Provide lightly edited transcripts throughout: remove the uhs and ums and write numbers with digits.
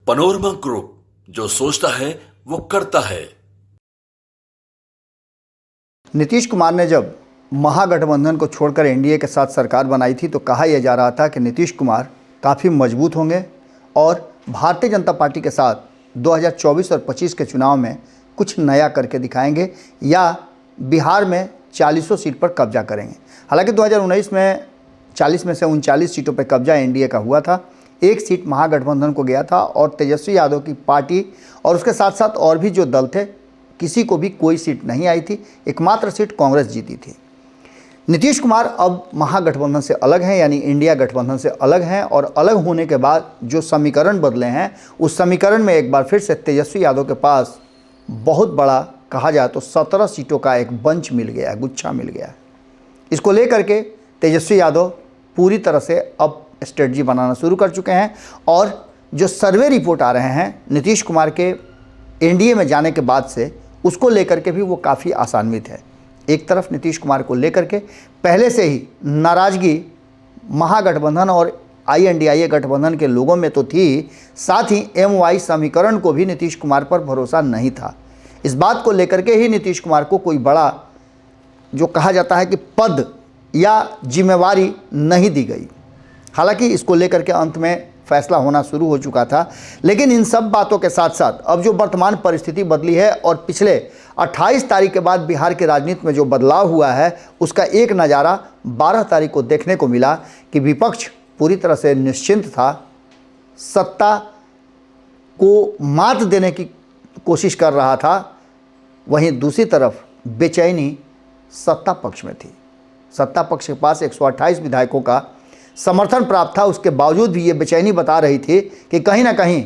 Panorama group, जो सोचता है वो करता है। नीतीश कुमार ने जब महागठबंधन को छोड़कर एनडीए के साथ सरकार बनाई थी तो कहा यह जा रहा था कि नीतीश कुमार काफ़ी मजबूत होंगे और भारतीय जनता पार्टी के साथ 2024 और 25 के चुनाव में कुछ नया करके दिखाएंगे या बिहार में 40 सीट पर कब्जा करेंगे। हालांकि 2019 में 40 में से 39 सीटों पर कब्जा एनडीए का हुआ था, एक सीट महागठबंधन को गया था और तेजस्वी यादव की पार्टी और उसके साथ साथ और भी जो दल थे किसी को भी कोई सीट नहीं आई थी, एकमात्र सीट कांग्रेस जीती थी। नीतीश कुमार अब महागठबंधन से अलग हैं, यानी इंडिया गठबंधन से अलग हैं और अलग होने के बाद जो समीकरण बदले हैं उस समीकरण में एक बार फिर से तेजस्वी यादव के पास बहुत बड़ा, कहा जाए तो 17 सीटों का एक बंच मिल गया है, गुच्छा मिल गया है। इसको लेकर के तेजस्वी यादव पूरी तरह से अब स्ट्रेटजी बनाना शुरू कर चुके हैं और जो सर्वे रिपोर्ट आ रहे हैं नीतीश कुमार के एनडीए में जाने के बाद से, उसको लेकर के भी वो काफ़ी आशान्वित है। एक तरफ नीतीश कुमार को लेकर के पहले से ही नाराज़गी महागठबंधन और आईएनडीआईए गठबंधन के लोगों में तो थी, साथ ही एमवाई समीकरण को भी नीतीश कुमार पर भरोसा नहीं था। इस बात को लेकर के ही नीतीश कुमार को कोई बड़ा, जो कहा जाता है कि पद या जिम्मेवारी नहीं दी गई। हालांकि इसको लेकर के अंत में फैसला होना शुरू हो चुका था, लेकिन इन सब बातों के साथ साथ अब जो वर्तमान परिस्थिति बदली है और पिछले 28 तारीख के बाद बिहार की राजनीति में जो बदलाव हुआ है उसका एक नज़ारा 12 तारीख को देखने को मिला कि विपक्ष पूरी तरह से निश्चिंत था, सत्ता को मात देने की कोशिश कर रहा था, वहीं दूसरी तरफ बेचैनी सत्ता पक्ष में थी। सत्ता पक्ष के पास 128 विधायकों का समर्थन प्राप्त था, उसके बावजूद भी ये बेचैनी बता रही थी कि कहीं ना कहीं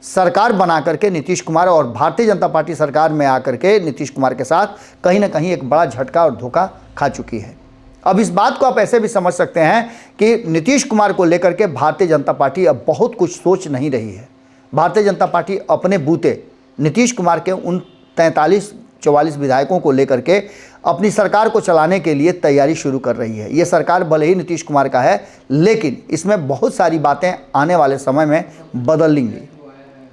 सरकार बना करके नीतीश कुमार और भारतीय जनता पार्टी सरकार में आकर के नीतीश कुमार के साथ कहीं ना कहीं एक बड़ा झटका और धोखा खा चुकी है। अब इस बात को आप ऐसे भी समझ सकते हैं कि नीतीश कुमार को लेकर के भारतीय जनता पार्टी अब बहुत कुछ सोच नहीं रही है। भारतीय जनता पार्टी अपने बूते नीतीश कुमार के उन 43-44 विधायकों को लेकर के अपनी सरकार को चलाने के लिए तैयारी शुरू कर रही है। ये सरकार भले ही नीतीश कुमार का है, लेकिन इसमें बहुत सारी बातें आने वाले समय में बदलेंगी।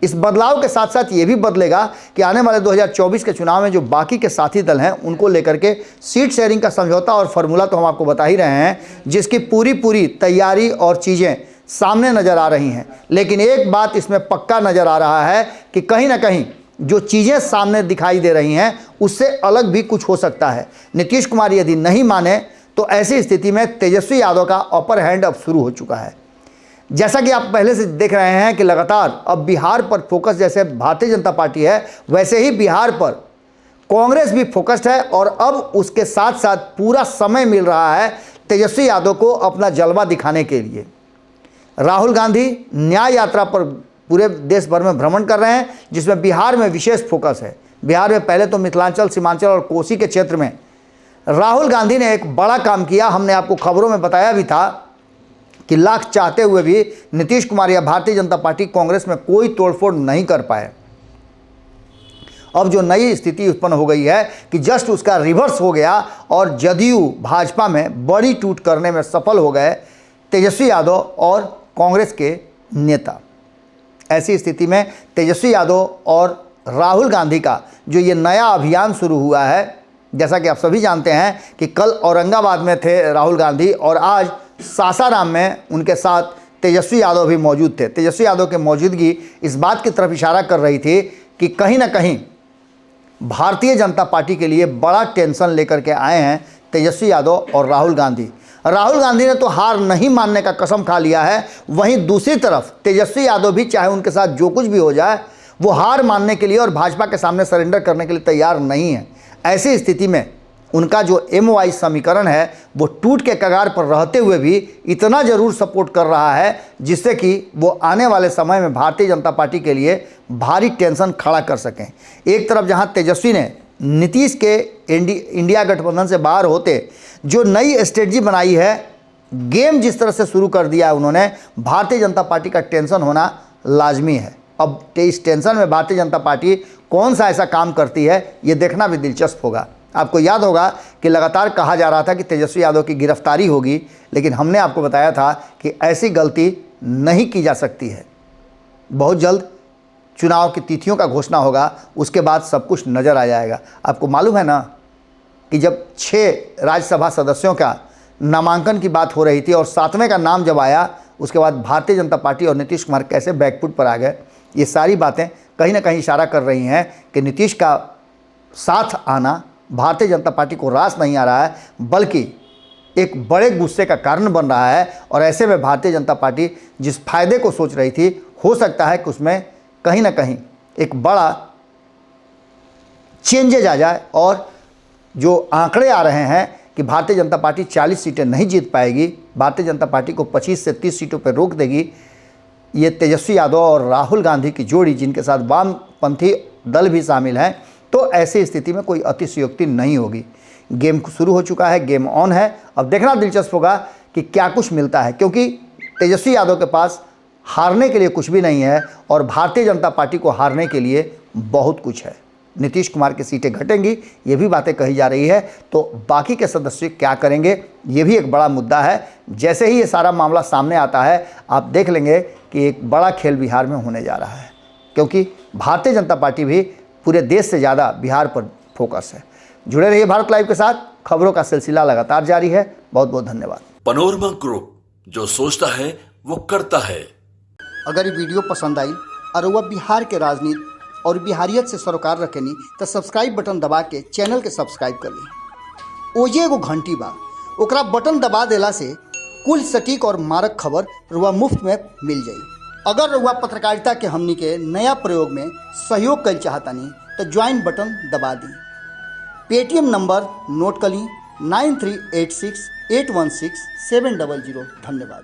इस बदलाव के साथ साथ ये भी बदलेगा कि आने वाले 2024 के चुनाव में जो बाकी के साथी दल हैं उनको लेकर के सीट शेयरिंग का समझौता और फार्मूला तो हम आपको बता ही रहे हैं, जिसकी पूरी तैयारी और चीज़ें सामने नज़र आ रही हैं। लेकिन एक बात इसमें पक्का नज़र आ रहा है कि कहीं ना कहीं जो चीज़ें सामने दिखाई दे रही हैं उससे अलग भी कुछ हो सकता है। नीतीश कुमार यदि नहीं माने तो ऐसी स्थिति में तेजस्वी यादव का अपर हैंड अब शुरू हो चुका है। जैसा कि आप पहले से देख रहे हैं कि लगातार अब बिहार पर फोकस जैसे भारतीय जनता पार्टी है, वैसे ही बिहार पर कांग्रेस भी फोकस्ड है और अब उसके साथ साथ पूरा समय मिल रहा है तेजस्वी यादव को अपना जलवा दिखाने के लिए। राहुल गांधी न्याय यात्रा पर पूरे देश भर में भ्रमण कर रहे हैं, जिसमें बिहार में विशेष फोकस है। बिहार में पहले तो मिथिलांचल, सीमांचल और कोसी के क्षेत्र में राहुल गांधी ने एक बड़ा काम किया। हमने आपको खबरों में बताया भी था कि लाख चाहते हुए भी नीतीश कुमार या भारतीय जनता पार्टी कांग्रेस में कोई तोड़फोड़ नहीं कर पाए। अब जो नई स्थिति उत्पन्न हो गई है कि जस्ट उसका रिवर्स हो गया और जदयू भाजपा में बड़ी टूट करने में सफल हो गए तेजस्वी यादव और कांग्रेस के नेता। ऐसी स्थिति में तेजस्वी यादव और राहुल गांधी का जो ये नया अभियान शुरू हुआ है, जैसा कि आप सभी जानते हैं कि कल औरंगाबाद में थे राहुल गांधी और आज सासाराम में उनके साथ तेजस्वी यादव भी मौजूद थे। तेजस्वी यादव की मौजूदगी इस बात की तरफ इशारा कर रही थी कि कहीं ना कहीं भारतीय जनता पार्टी के लिए बड़ा टेंशन लेकर के आए हैं तेजस्वी यादव और राहुल गांधी। राहुल गांधी ने तो हार नहीं मानने का कसम खा लिया है, वहीं दूसरी तरफ तेजस्वी यादव भी चाहे उनके साथ जो कुछ भी हो जाए वो हार मानने के लिए और भाजपा के सामने सरेंडर करने के लिए तैयार नहीं है। ऐसी स्थिति में उनका जो एमवाई समीकरण है वो टूट के कगार पर रहते हुए भी इतना ज़रूर सपोर्ट कर रहा है जिससे कि वो आने वाले समय में भारतीय जनता पार्टी के लिए भारी टेंशन खड़ा कर सकें। एक तरफ जहां तेजस्वी ने नीतीश के इंडिया गठबंधन से बाहर होते जो नई स्ट्रेटजी बनाई है, गेम जिस तरह से शुरू कर दिया है उन्होंने, भारतीय जनता पार्टी का टेंशन होना लाजमी है। अब इस टेंशन में भारतीय जनता पार्टी कौन सा ऐसा काम करती है ये देखना भी दिलचस्प होगा। आपको याद होगा कि लगातार कहा जा रहा था कि तेजस्वी यादव की गिरफ्तारी होगी, लेकिन हमने आपको बताया था कि ऐसी गलती नहीं की जा सकती है। बहुत जल्द चुनाव की तिथियों का घोषणा होगा, उसके बाद सब कुछ नज़र आ जाएगा। आपको मालूम है ना कि जब 6 राज्यसभा सदस्यों का नामांकन की बात हो रही थी और 7वें का नाम जब आया, उसके बाद भारतीय जनता पार्टी और नीतीश कुमार कैसे बैकफुट पर आ गए। ये सारी बातें कहीं ना कहीं इशारा कर रही हैं कि नीतीश का साथ आना भारतीय जनता पार्टी को रास नहीं आ रहा है, बल्कि एक बड़े गुस्से का कारण बन रहा है। और ऐसे में भारतीय जनता पार्टी जिस फायदे को सोच रही थी, हो सकता है कि उसमें कहीं ना कहीं एक बड़ा चेंजेज आ जाए और जो आंकड़े आ रहे हैं कि भारतीय जनता पार्टी 40 सीटें नहीं जीत पाएगी, भारतीय जनता पार्टी को 25 से 30 सीटों पर रोक देगी। ये तेजस्वी यादव और राहुल गांधी की जोड़ी, जिनके साथ वामपंथी दल भी शामिल हैं, तो ऐसी स्थिति में कोई अतिशयोक्ति नहीं होगी। गेम शुरू हो चुका है, गेम ऑन है। अब देखना दिलचस्प होगा कि क्या कुछ मिलता है, क्योंकि तेजस्वी यादव के पास हारने के लिए कुछ भी नहीं है और भारतीय जनता पार्टी को हारने के लिए बहुत कुछ है। नीतीश कुमार की सीटें घटेंगी, ये भी बातें कही जा रही है, तो बाकी के सदस्य क्या करेंगे, ये भी एक बड़ा मुद्दा है। जैसे ही ये सारा मामला सामने आता है, आप देख लेंगे कि एक बड़ा खेल बिहार में होने जा रहा है, क्योंकि भारतीय जनता पार्टी भी पूरे देश से ज़्यादा बिहार पर फोकस है। जुड़े रहिए भारत लाइव के साथ, खबरों का सिलसिला लगातार जारी है। बहुत बहुत धन्यवाद। पनोरमा ग्रुप, जो सोचता है वो करता है। अगर ये वीडियो पसंद आई और वह बिहार के राजनीति और बिहारियत से सरोकार रखेनी तो सब्सक्राइब बटन दबा के चैनल के सब्सक्राइब कर ली। ओजे एगो घंटी बा, ओकरा बटन दबा देला से कुल सटीक और मारक खबर रुआ मुफ्त में मिल जाई। अगर रुआ पत्रकारिता के हमनी के नया प्रयोग में सहयोग कर चाहतानी तो ज्वाइन बटन दबा दी। पेटीएम नंबर नोट कर ली 9386816700। धन्यवाद।